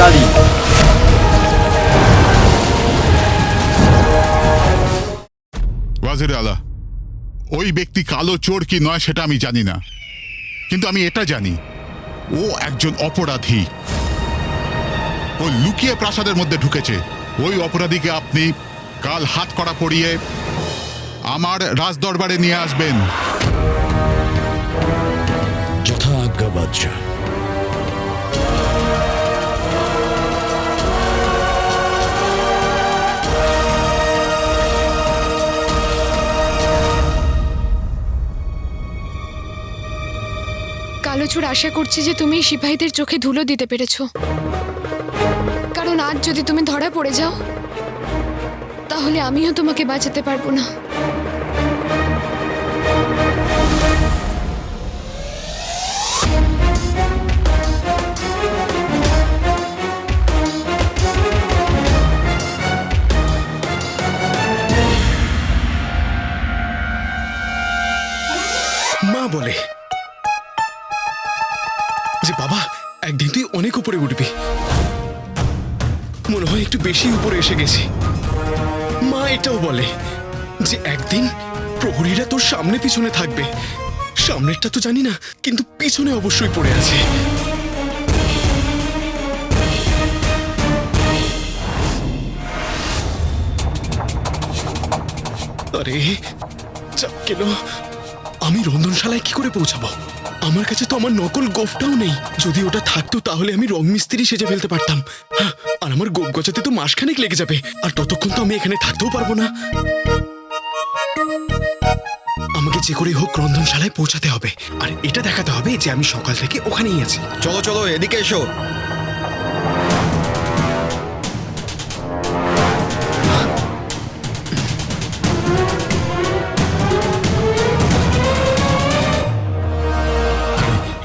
নারী। ওয়াজির আলা, ওই ব্যক্তি কালো চোর কি নয় সেটা আমি জানি না, কিন্তু আমি এটা জানি ও একজন অপরাধী। ও লুকিয়ে প্রাসাদের মধ্যে ঢুকেছে। ওই অপরাধীকে আপনি কাল হাত কড়া পরিয়ে আমার রাজদরবারে নিয়ে আসবেন। যথা আজ্ঞা বাদশাহ। কালোচুর আশা করছি যে তুমি সিপাহীদের চোখে ধুলো দিতে পেরেছো, কারণ আজ যদি তুমি ধরা পড়ে যাও তাহলে আমিও তোমাকে বাঁচাতে পারবো না। মা বলে যে বাবা একদিন তুই অনেক উপরে উঠবি, মনে হয় একটু বেশি উপরে এসে গেছি। মা এটাও বলে যে একদিন প্রহরীরা তোর সামনে পিছনে থাকবে। সামনেরটা তো জানি না, কিন্তু পিছনে অবশ্যই পড়ে আছে। আরে চাপ গেল, আমি রন্ধনশালায় কি করে পৌঁছাবো? আমার কাছে তো আমার নকল গোফটাও নেই। যদি ওটা থাকতো তাহলে আমি রং মিস্ত্রি সেজে ফেলতে পারতাম। হ্যাঁ, আর আমার গোফ গজাতে তো মাসখানেক লেগে যাবে, আর ততক্ষণ তো আমি এখানে থাকতেও পারবো না। আমাকে যে করেই হোক রন্ধনশালায় পৌঁছাতে হবে, আর এটা দেখাতে হবে যে আমি সকাল থেকে ওখানেই আছি। চলো চলো এদিকে এসো।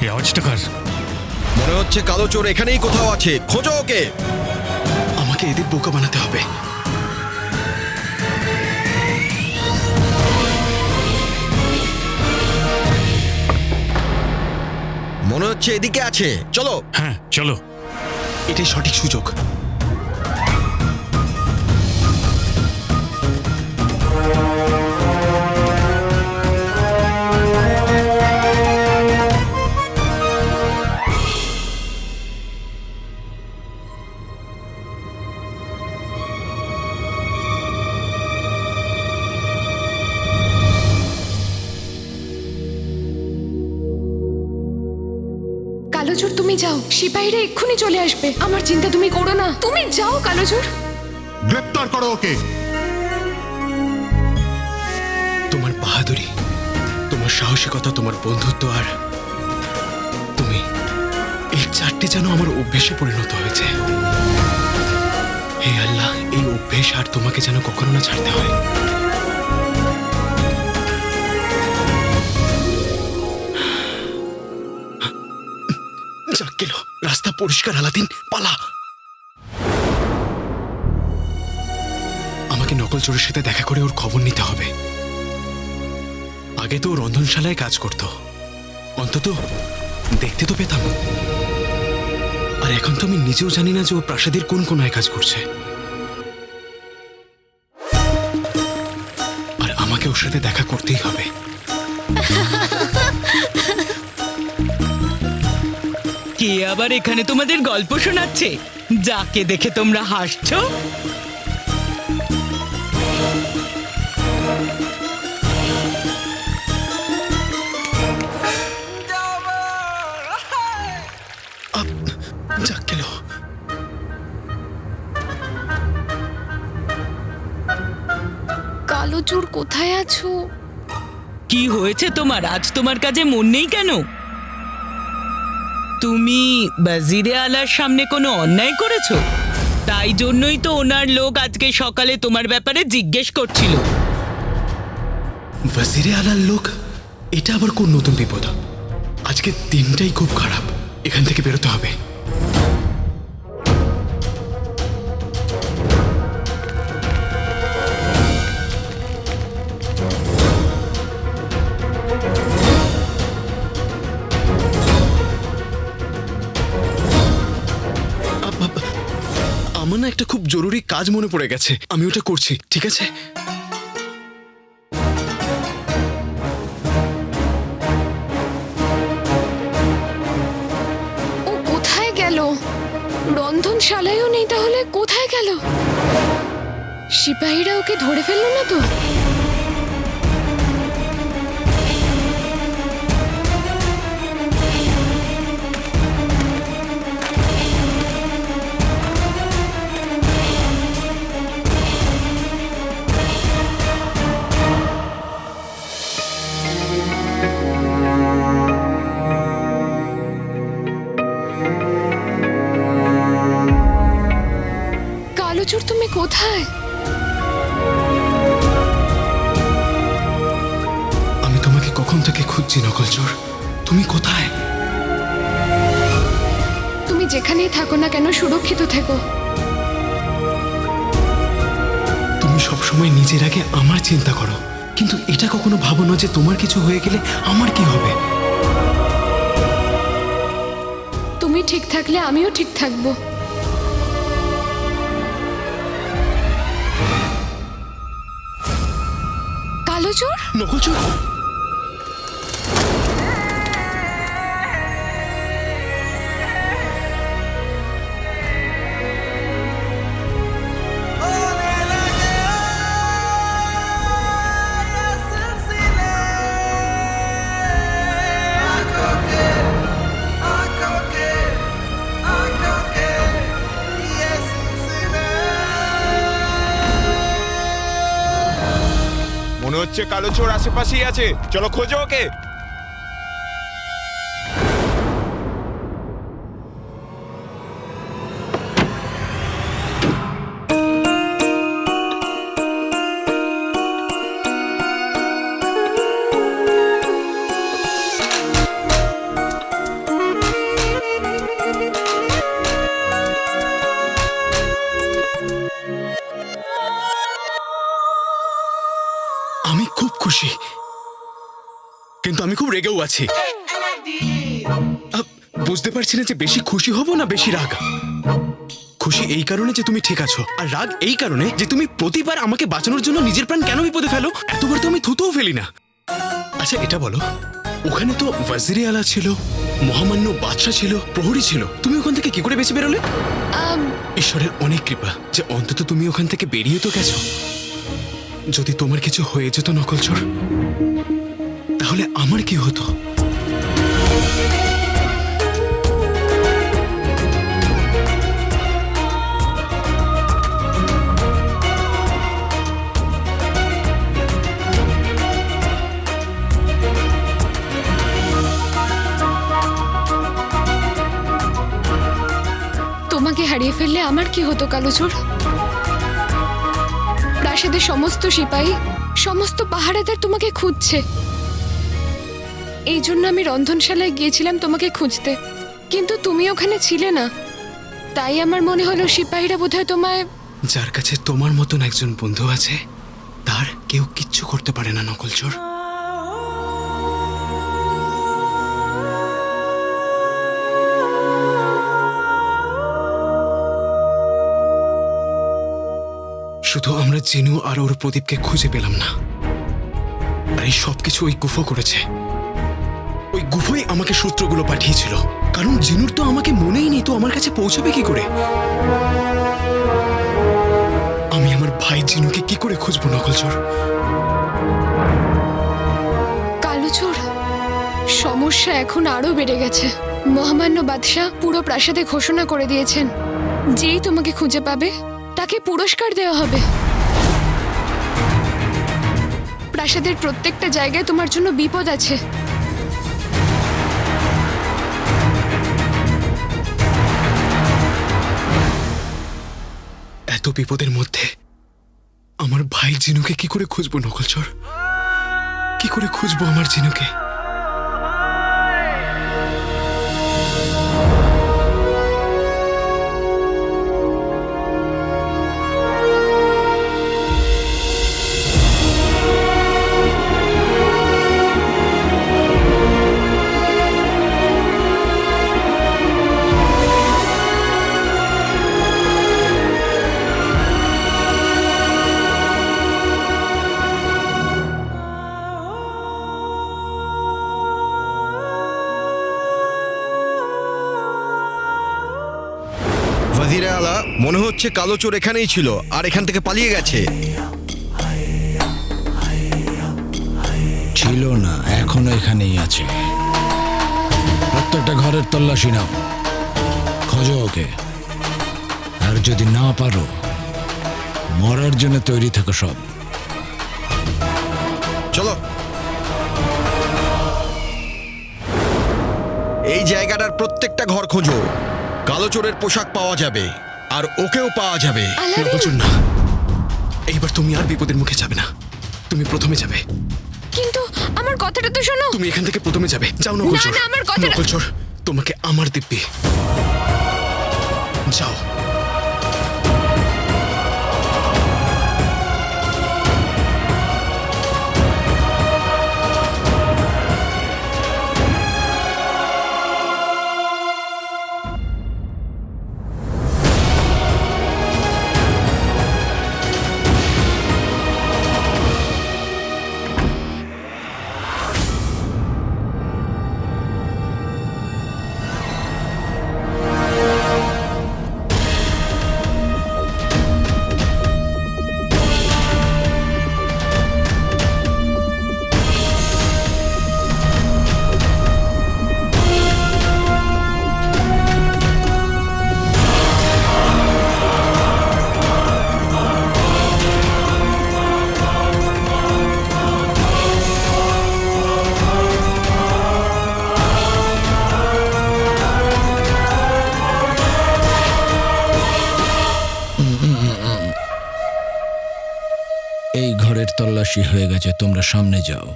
এই আওয়াজটা কার? মনে হচ্ছে কালো চোর এখানেই কোথাও আছে, খোঁজো ওকে। আমাকে এদের বোকা বানাতে হবে। মনে হচ্ছে এদিকে আছে, চলো। হ্যাঁ চলো। এটাই সঠিক সুযোগ। কালোচুর তুমি যাও, সিপাহীরা এক্ষুনি চলে আসবে। আমার চিন্তা তুমি করো না, তুমি যাও কালোচুর। গ্রেপ্তার করো ওকে। তোমার বাহাদুরি, তোমার সাহসিকতা, তোমার বন্ধুত্ব আর তুমি, এই চারটে যেন আমার অভ্যেসে পরিণত হয়েছে। হে আল্লাহ, এই অভ্যেস আর তোমাকে যেন কখনো না ছাড়তে হয়। যাক গেল, রাস্তা পরিষ্কার। আলাদিন পালা। আমাকে নকল চোরের সাথে দেখা করে ওর খবর নিতে হবে। আগে তো ও রন্ধনশালায় কাজ করত, অন্তত দেখতে তো পেতাম। আর এখন তো আমি নিজেও জানি না যে ও প্রাসাদের কোন কোনায় কাজ করছে। আর আমাকে ওর সাথে দেখা করতেই হবে। কে আবার এখানে তোমাদের গল্প শোনাচ্ছে, যাকে দেখে তোমরা হাসছো? যাক গেল। কালোচুর কোথায় আছো? কি হয়েছে তোমার? আজ তোমার কাজে মন নেই কেন? তুমি ওয়াজিরে আলার সামনে কোনো অন্যায় করেছো? তাই জন্যই তো ওনার লোক আজকে সকালে তোমার ব্যাপারে জিজ্ঞেস করছিল। ওয়াজিরে আলার লোক? এটা আবার কোন নতুন বিপদ? আজকে দিনটাই খুব খারাপ, এখান থেকে বেরোতে হবে। আমার না একটা খুব জরুরি কাজ মনে পড়ে গেছে, আমি ওটা করছি, ঠিক আছে? ও কোথায় গেল? রন্ধনশালায়ও নেই, তাহলে কোথায় গেল? সিপাহীরা ওকে ধরে ফেললো না তো? কালোচোর, তুমি কোথায়? আমি তোমাকে কখন থেকে খুঁজছি নকলচোর, তুমি কোথায়? তুমি যেখানেই থাকো না কেন, সুরক্ষিত থেকো। তুমি সবসময় নিজের আগে আমার চিন্তা করো, কিন্তু এটা কখনো ভাবো না যে তোমার কিছু হয়ে গেলে আমার কি হবে। তুমি ঠিক থাকলে আমিও ঠিক থাকবো। কালোচোর, নকলচোর, মনে হচ্ছে কালো চোর আশেপাশেই আছে, চলো খোঁজো ওকে। আমি খুব খুশি, কিন্তু আমি খুব রেগেও আছি। বুঝতে পারছি না যে বেশি খুশি হব না বেশি রাগ। খুশি এই কারণে যে তুমি ঠিক আছো, আর রাগ এই কারণে যে তুমি প্রতিবার আমাকে বাঁচানোর জন্য নিজের প্রাণ কেন বিপদে ফেলো। এতবার তো আমি থুতেও ফেলি না। আচ্ছা এটা বলো, ওখানে তো ওয়াজিরে আলা ছিল, মহামান্য বাদশা ছিল, প্রহরী ছিল, তুমি ওখান থেকে কি করে বেঁচে বেরোলে? ঈশ্বরের অনেক কৃপা যে অন্তত তুমি ওখান থেকে বেরিয়ে তো গেছো। যদি তোমার কিছু হয়ে যেত নকলচোর, তাহলে আমার কি হতো? তোমাকে হারিয়ে ফেললে আমার কি হতো কালোচোর? প্রাসাদের সমস্ত সিপাহী, সমস্ত পাহারাদার তোমাকে খুঁজছে। এই জন্য আমি রন্ধনশালায় গিয়েছিলাম তোমাকে খুঁজতে, কিন্তু তুমি ওখানে ছিলে না। তাই আমার মনে হলো সিপাহীরা বোধহয় তোমায়... যার কাছে তোমার মতন একজন বন্ধু আছে, তার কেউ কিচ্ছু করতে পারে না নকলচোর। শুধু আমরা জিনু আর ওর প্রদীপকে খুঁজে পেলাম না, আর এই সবকিছু ওই গুফো করেছে। ওই গুফোই আমাকে সূত্রগুলো পাঠিয়েছিল, কারণ জিনুর তো আমাকে মনেই নেই, তো আমার কাছে পৌঁছাবে কি করে? আমি আমার ভাই জিনুকে কি করে খুঁজবো নকলচোর? কালোচোর, সমস্যা এখন আরো বেড়ে গেছে। মহামান্য বাদশাহ পুরো প্রাসাদে ঘোষণা করে দিয়েছেন, যেই তোমাকে খুঁজে পাবে তাকে পুরস্কার দেওয়া হবে। প্রাসাদের প্রত্যেকটা জায়গায় তোমার জন্য বিপদ আছে। এত বিপদের মধ্যে আমার ভাই জিনুকে কি করে খুঁজবো নকলচোর? কি করে খুঁজবো আমার জিনুকে? ওয়াজিরে আলা, মনে হচ্ছে কালো চোর এখানেই ছিল আর এখান থেকে পালিয়ে গেছে। ছিল না, এখনো এখানেই আছে। প্রত্যেকটা ঘরের তল্লাশি নাও, খোঁজো ওকে। আর যদি না পারো, মরার জন্য তৈরি থেকো সব। চলো। এই জায়গাটার প্রত্যেকটা ঘর খোঁজো, কালো চোরের পোশাক পাওয়া যাবে আর ওকেও পাওয়া যাবে। আলাদিন, নকলচোর না, এইবার তুমি আর বিপদের মুখে যাবে না। তুমি প্রথমে যাবে। কিন্তু আমার কথাটা তো শোনো। তুমি এখান থেকে প্রথমে যাবে। যাও নকলচোর। না, না, আমার কথাটা- নকলচোর, তোমাকে আমার দিব্যি। যাও। এই ঘরের তল্লাশি হয়ে গেছে, তোমরা সামনে যাও।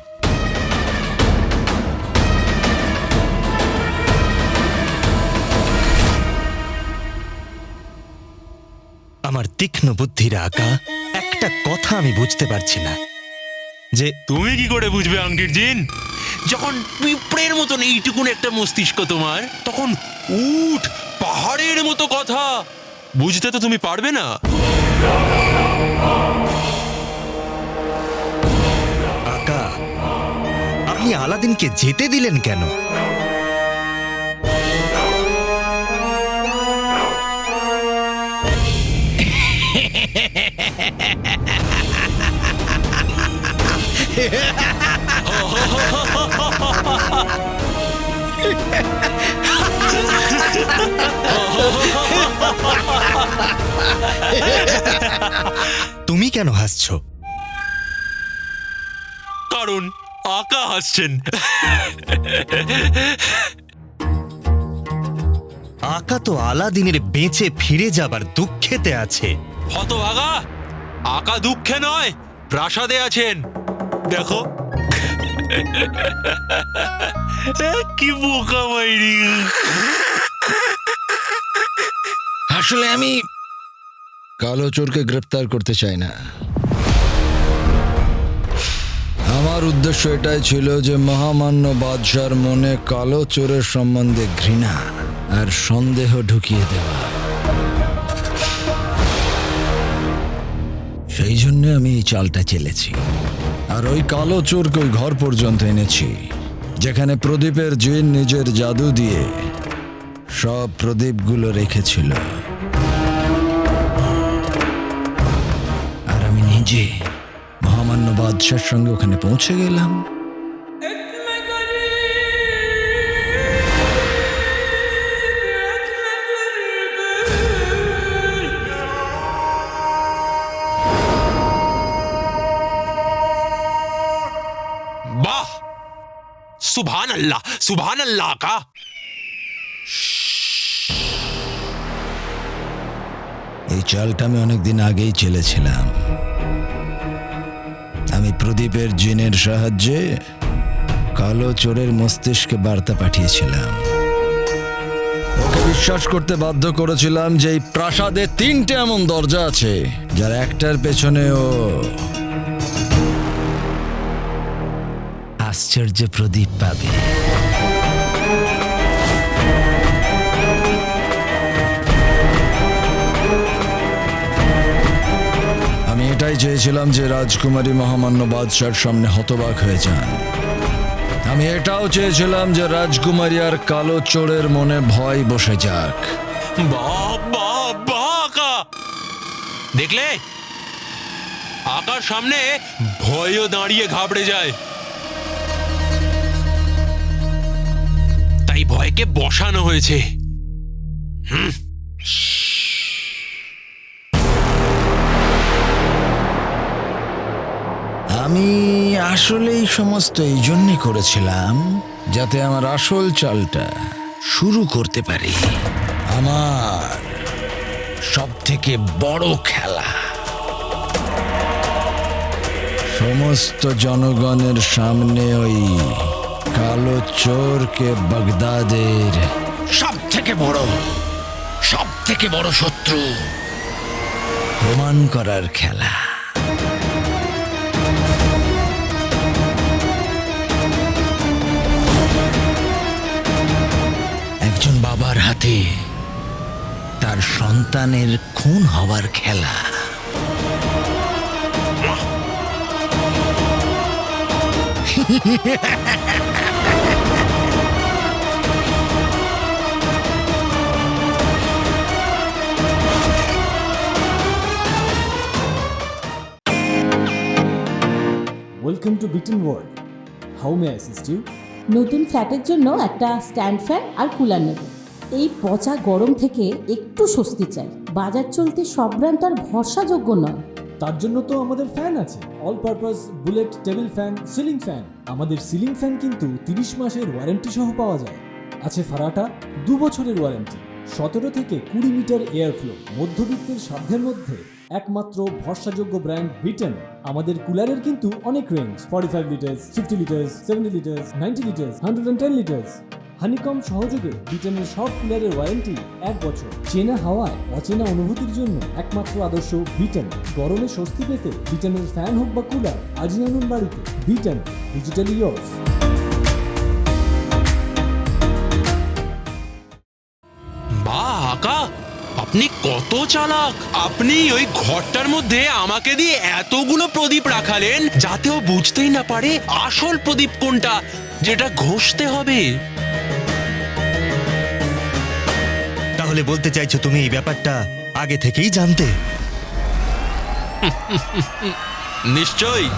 আমার তীক্ষ্ণ বুদ্ধির আঁকা একটা কথা আমি বুঝতে পারছি না, যে তুমি কি করে বুঝবে আংটির জিন? যখন পিঁপড়ের মতন এইটুকুন একটা মস্তিষ্ক তোমার, তখন উঠ পাহাড়ের মতো কথা বুঝতে তো তুমি পারবে না। আঁকা, আপনি আলাদিনকে যেতে দিলেন কেন? তুমি কেন হাসছো? কারণ আকা হাসছেন। আঁকা তো আলাদিনের বেঁচে ফিরে যাবার দুঃখেতে আছে। হতভাগা, আকা দুঃখে নয় প্রাসাদে আছেন। দেখো কি বোকা মাইরি। আসলে আমি কালো চোরকে গ্রেপ্তার করতে চাই না। আমার উদ্দেশ্য এটাই ছিল যে মহামান্য বাদশার মনে কালো চোরের সম্বন্ধে ঘৃণা আর সন্দেহ ঢুকিয়ে দেওয়া। সেই জন্য আমি এই চালটা চেলেছি। আর ওই কালো চোরকে ওই ঘর পর্যন্ত এনেছি, যেখানে প্রদীপের জিন নিজের জাদু দিয়ে সব প্রদীপগুলো রেখেছিল। আর আমি নিজে মহামান্য বাদশার সঙ্গে ওখানে পৌঁছে গেলাম। বাহ, সুবহান আল্লাহ, সুবহান আল্লাহ। আকা এই চালটা আমি অনেকদিন আগেই চেলেছিলাম। আমি প্রদীপের জিনের সাহায্যে কালো চোরের মস্তিষ্কে বার্তা পাঠিয়েছিলাম। ওকে বিশ্বাস করতে বাধ্য করেছিলাম যে এই প্রাসাদে 3টে এমন দরজা আছে, যার একটার পেছনে ও আশ্চর্য প্রদীপ পাবে। আমি এটাই চেয়েছিলাম যে রাজকুমারী মহামান্য বাদশার সামনে হতবাক হয়ে যান। আমি এটাও চেয়েছিলাম যে রাজকুমারী আর কালো চোরের মনে ভয় বসে যাক। বাহ বাহ দেখলে, আকার সামনে ভয়ও দাঁড়িয়ে ঘাবড়ে যায়। তাই ভয়কে বসানো হয়েছে। আমি আসলে এই সমস্ত এই জন্যই করেছিলাম যাতে আমার আসল চালটা শুরু করতে পারি। আমার সব থেকে বড় খেলা সমস্ত জনগণের সামনে ওই কালো চোরকে বাগদাদের সব থেকে বড় শত্রু প্রমাণ করার খেলা। একজন বাবার হাতে তার সন্তানের খুন হওয়ার খেলা। Welcome to bitten world. How may I assist you? নতুন ফ্ল্যাটের জন্য একটা স্ট্যান্ড ফ্যান আর কুলার নেব। এই পচা গরম থেকে একটু স্বস্তি চাই। বাজার চলতে সব ব্র্যান্ড আর ভরসাযোগ্য নয়। তার জন্য তো আমাদের ফ্যান আছে, all purpose bullet table fan, ceiling fan. আমাদের সিলিং ফ্যান কিন্তু 30 মাসের ওয়ারেন্টি সহ পাওয়া যায়। আছে ফারাটা 2 বছরের ওয়ারেন্টি, 17 থেকে 20 মিটার এয়ার ফ্লো, মধ্যবিত্তের সাধ্যের মধ্যে একমাত্র ভরসাযোগ্য ব্র্যান্ড বিটেন। আমাদের কুলারের কিন্তু অনেক range, 45 litres, 50 litres, 70 litres, 90 litres, 110 litres. Honeycomb সহযোগে বিটেনের সব কুলারের ওয়ারেন্টি 1 বছর। চেনা হাওয়ায় অচেনা অনুভূতির জন্য একমাত্র আদর্শ বিটেন। গরমে স্বস্তি পেতে বিটেনের ফ্যান হোক বা কুলার, আজই আনুন বাড়িতে। Beaten, digitally years. বাহ আকা, আপনি কত চালাক! আপনি ওই ঘরটার মধ্যে আমাকে দিয়ে এতগুলো প্রদীপ রাখালেন যাতে ও বুঝতেই না পারে আসল প্রদীপ কোনটা, যেটা ঘষতে হবে। তাহলে বলতে চাইছো তুমি এই ব্যাপারটা আগে থেকেই জানতে? নিশ্চয়ই।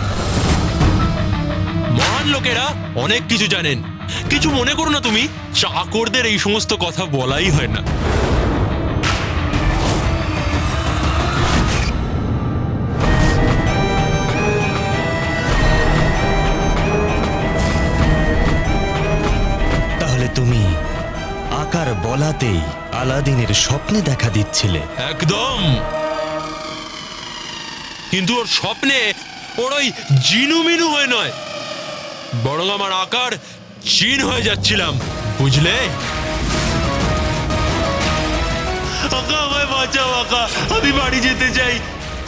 মহান লোকেরা অনেক কিছু জানেন। কিছু মনে করো না তুমি, চাকরদের এই সমস্ত কথা বলাই হয় না। তাহলে তুমি আকার বলাতেই আলাদিনের স্বপ্নে দেখা দিচ্ছিলে? একদম। কিন্তু ওর স্বপ্নে ওর ওই জিনুমিনু হয়ে নয়, বরং আমার আকার চিন হয়ে যাচ্ছিলাম, বুঝলে? আকা, আমায় বাঁচাও আকা, আমি বাড়ি যেতে চাই।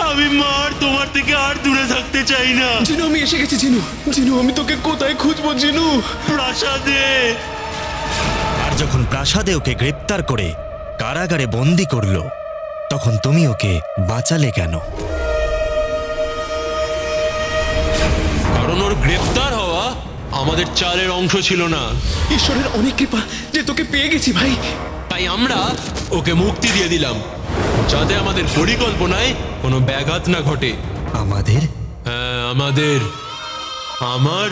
আমি মার তোমার থেকে আর দূরে থাকতে চাই না। জিনু, আমি এসে গেছি। জিনু, আমি তোকে কোথায় খুঁজবো জিনু? প্রাসাদে। আর যখন প্রাসাদে ওকে গ্রেপ্তার করে কারাগারে বন্দি করলো, তখন তুমি ওকে বাঁচালে কেন? কারণ ওর গ্রেপ্তার হওয়া আমাদের চালের অংশ ছিল না। ঈশ্বরের অনেক কৃপা যে তোকে পেয়ে গেছি ভাই। তাই আমরা ওকে মুক্তি দিয়ে দিলাম, যাতে আমাদের পরিকল্পনায় কোনো ব্যাঘাত না ঘটে। আমাদের? হ্যাঁ, আমাদের। আমার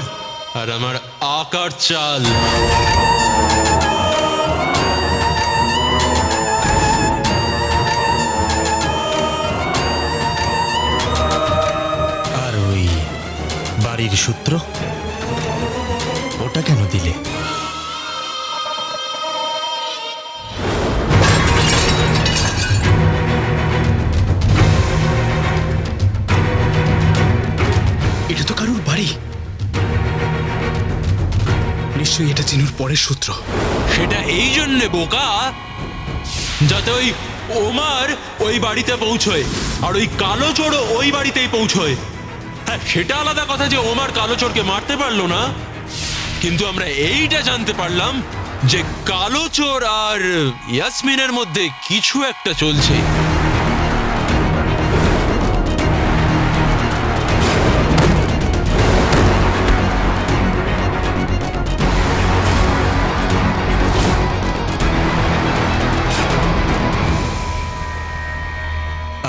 আর আমার আকার চাল। আর ওই বাড়ির সূত্র, ওটা কেন দিলে? এটা তো কারুর বাড়ি। নিশ্চয়ই এটা জিনুর পরের সূত্র। সেটা এই জন্যে বোকা, যাতে ওই ওমার ওই বাড়িতে পৌঁছয় আর ওই কালো চোরও ওই বাড়িতেই পৌঁছয়। হ্যাঁ, সেটা আলাদা কথা যে ওমার কালো চোরকে মারতে পারলো না, কিন্তু আমরা এইটা জানতে পারলাম যে কালো চোর আর ইয়াসমিনের মধ্যে কিছু একটা চলছে।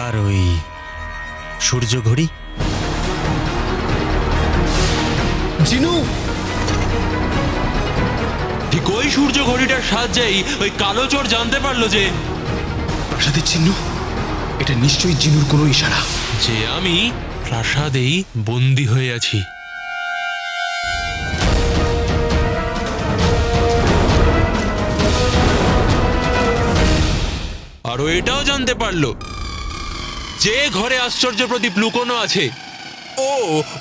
আর ওই সূর্য ঘড়ি? জিনু, ঠিক ওই সূর্য ঘড়িটার সাহায্যেই ওই কালো চোর জানতে পারলো যে প্রাসাদের চিহ্ন। এটা নিশ্চয়ই জিনুর কোনো ইশারা। যে আমি প্রাসাদেই বন্দি হয়ে আছি। আর ও এটাও জানতে পারলো যে ঘরে আশ্চর্য প্রদীপ লুকোনো আছে ও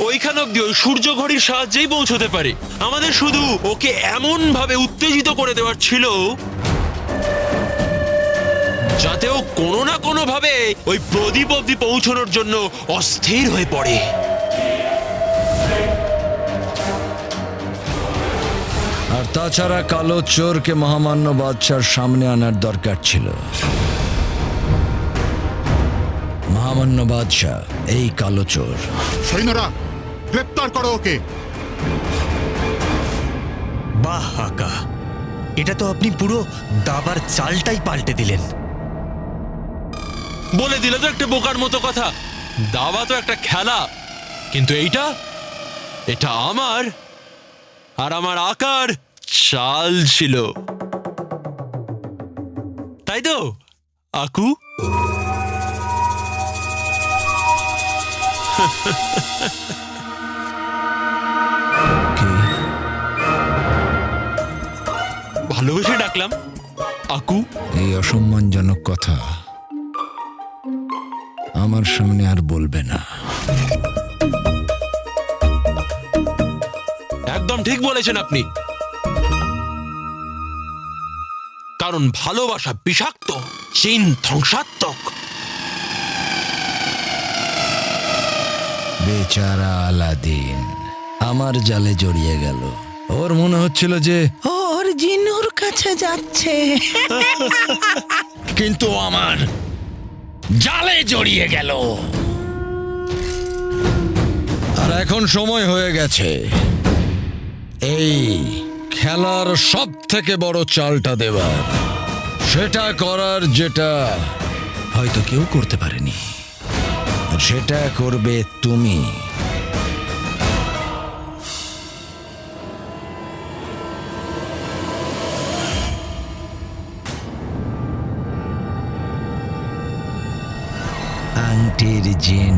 ওইখান অব্দি ওই সূর্য ঘড়ির সাহায্যেই পৌঁছতে পারে। আমাদের শুধু ওকে এমন ভাবে উত্তেজিত করে দেওয়ার ছিল যাতে ও কোনো না কোনো ভাবে ওই প্রদীপ অব্দি পৌঁছানোর জন্য অস্থির হয়ে পড়ে। আর তাছাড়া কালো চোরকে মহামান্য বাদশার সামনে আনার দরকার ছিল। মহামান্য বাদশাহ এই কালো চোর। সৈন্যরা গ্রেপ্তার করো ওকে। বাহ আকা, এটা তো আপনি পুরো দাবার চালটাই পাল্টে দিলেন। বলে দিলে তো একটা বোকার মতো কথা। দাবা তো একটা খেলা, কিন্তু এটা আমার আর আমার আকার চাল ছিল, তাই তো আকু? কি? ভালোবেসে ডাকলাম আকু। এই অসম্মানজনক কথা আমার সামনে আর বলবে না। একদম ঠিক বলেছেন আপনি, কারণ ভালোবাসা বিষাক্ত, চীন ধ্বংসাত্মক। বেচারা আলাদিন আমার জালে জড়িয়ে গেল। ওর মনে হচ্ছিল যে ওর জিনুর কাছে যাচ্ছে। কিন্তু আমার জালে জড়িয়ে গেল। আর এখন সময় হয়ে গেছে এই খেলার সব থেকে বড় চালটা দেবার, সেটা করার যেটা হয়তো কেউ করতে পারেনি। আর সেটা করবে তুমি। আংটির জিন